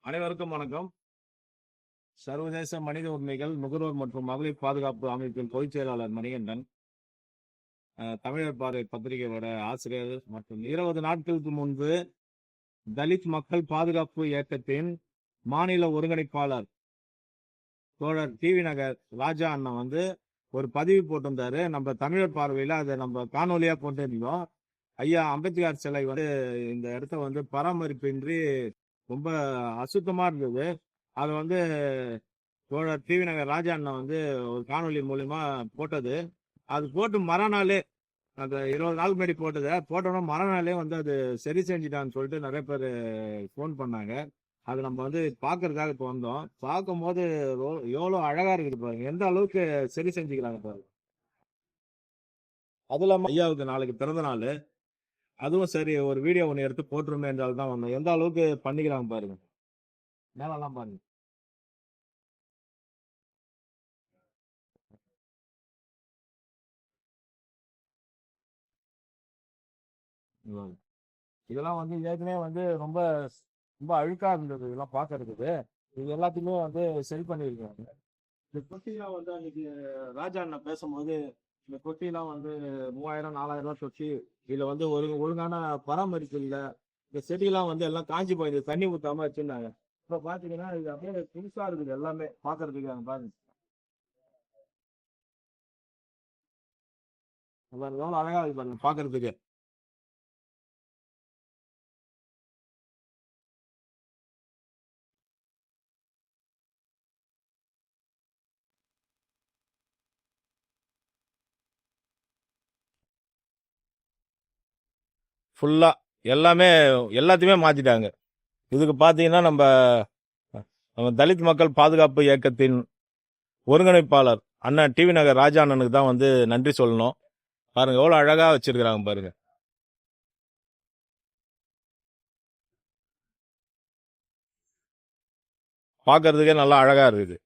அனைவருக்கும் வணக்கம். சர்வதேச மனித உரிமைகள் நுகர்வோர் மற்றும் மகளிர் பாதுகாப்பு அமைப்பின் பொதுச் செயலாளர் மணிகண்டன். தமிழர் பார்வை பத்திரிகையோட ஆசிரியர் மற்றும் 20 நாட்களுக்கு முன்பு தலித் மக்கள் பாதுகாப்பு இயக்கத்தின் மாநில ஒருங்கிணைப்பாளர் தோழர் டிவி நகர் ராஜா அண்ணன் ஒரு பதிவு போட்டிருந்தாரு. நம்ம தமிழர் பார்வையில அதை நம்ம காணொலியா போட்டிருந்தோம். ஐயா அம்பேத்கர் சிலை இந்த இடத்த பராமரிப்பின்றி ரொம்ப அசுத்தமா இருந்தது. அதை தோழர் டிவி நகர் ராஜா அண்ணன் ஒரு காணொலி மூலியமா போட்டது. அது போட்டு மறுநாளே, அந்த 20 நாள் முன்னாடி போட்டோன்னா மறுநாளே அது சரி செஞ்சுட்டான்னு சொல்லிட்டு நிறைய பேர் ஃபோன் பண்ணாங்க. அது நம்ம பார்க்கறதுக்காக இப்போ வந்தோம். பார்க்கும்போது எவ்வளோ அழகா இருக்குது பாருங்க, எந்த அளவுக்கு சரி செஞ்சுக்கிறாங்க பாருங்க. அது இல்லாமல் ஐயாவுக்கு நாளைக்கு பிறந்த நாள், அதுவும் சரி ஒரு வீடியோ ஒன்று எடுத்து போட்டுருமே என்றால் தான் வந்தோம். எந்த அளவுக்கு பண்ணிக்கிறாங்க பாருங்க, மேலெல்லாம் பாருங்க. இதெல்லாம் ஏற்கனவே ரொம்ப ரொம்ப அழுக்கா இருந்தது. இதெல்லாம் பார்க்கறதுக்கு இது எல்லாத்தையுமே சரி பண்ணியிருக்காங்க. இந்த தொட்டிலாம் அன்னைக்கு ராஜா அண்ணன் பேசும்போது, இந்த தொட்டிலாம் 3000 4000 தொட்டி, இதுல ஒரு ஒழுங்கான பராமரிப்பு இல்லை. இந்த செடியெல்லாம் எல்லாம் காஞ்சி போயிடுது, தண்ணி ஊத்தாம வச்சிருந்தாங்க. இப்ப பாத்தீங்கன்னா இது அப்படியே புதுசா இருக்குது எல்லாமே பாக்குறதுக்கு. அங்க பாருங்க, எவ்வளவு அழகா இருக்கு பாருங்க பாக்குறதுக்கு. ஃபுல்லா எல்லாமே எல்லாத்தையுமே மாத்திட்டாங்க. இதுக்கு பாத்தீங்கன்னா நம்ம தலித் மக்கள் பாதுகாப்பு இயக்கத்தின் ஒருங்கிணைப்பாளர் அண்ணன் டிவி நகர் ராஜா அண்ணனுக்கு தான் நன்றி சொல்லணும். பாருங்க எவ்வளவு அழகா வச்சிருக்கிறாங்க பாருங்க. பாக்குறதுக்கே நல்லா அழகா இருக்குது.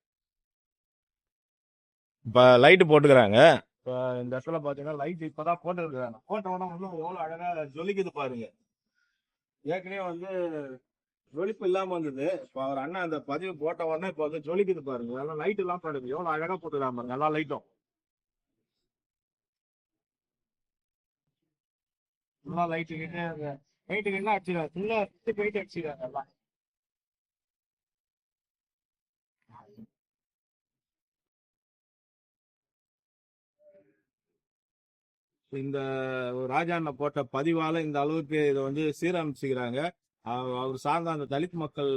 இப்ப லைட் போட்டுக்கிறாங்க. இப்ப இந்த இடத்துல பாத்தீங்கன்னா லைட் இப்பதான் போட்டுருக்காங்க. போட்டவொடனே எவ்வளவு அழகா ஜொலிக்குது பாருங்க. ஏற்கனவே ஜொலிப்பு இல்லாம இருந்தது. இப்ப அவர் அண்ணன் அந்த பதிவு போட்ட உடனே இப்ப ஜொலிக்குது பாருங்க. எல்லாம் லைட் எல்லாம் போடுது, எவ்வளவு அழகா போட்டுக்கிறாங்க பாருங்க எல்லா லைட்டும். ஃபுல்லா லைட்டு கிட்ட பெயிண்ட் கிட்ட அடிச்சிருக்காங்க, ஃபுல்லா பெயிண்ட் அடிச்சிருக்காங்க எல்லாம். இந்த ராஜாண்ண போட்ட பதிவால இந்த அளவுக்கு இதை சீரமைச்சுக்கிறாங்க. அவர் சார்ந்த அந்த தலித் மக்கள்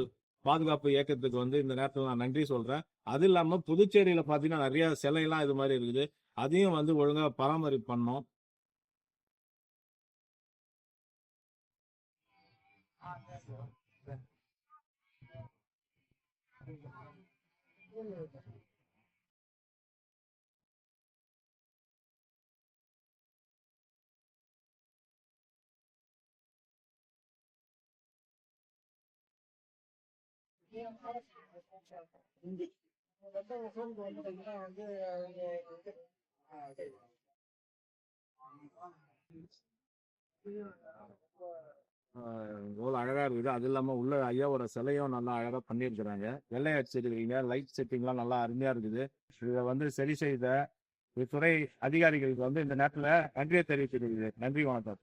பாதுகாப்பு இயக்கத்துக்கு இந்த நேரத்தில் நான் நன்றி சொல்றேன். அது இல்லாம புதுச்சேரியில பாத்தீங்கன்னா நிறைய சிலையெல்லாம் இது மாதிரி இருக்குது. அதையும் ஒழுங்கா பராமரிப்பு பண்ணோம். எவ்வளவு அழகா இருக்குது. அது இல்லாம உள்ள ஐயாவோட சிலையும் நல்லா அழகா பண்ணியிருக்கிறாங்க. வெள்ளை அடிச்சிருக்கீங்க, லைட் செட்டிங்லாம் நல்லா அருமையா இருக்குது. இதை சரி செய்த துறை அதிகாரிகளுக்கு இந்த நேரத்துல நன்றியை தெரிவிச்சிருக்குது. நன்றி, வணக்கம்.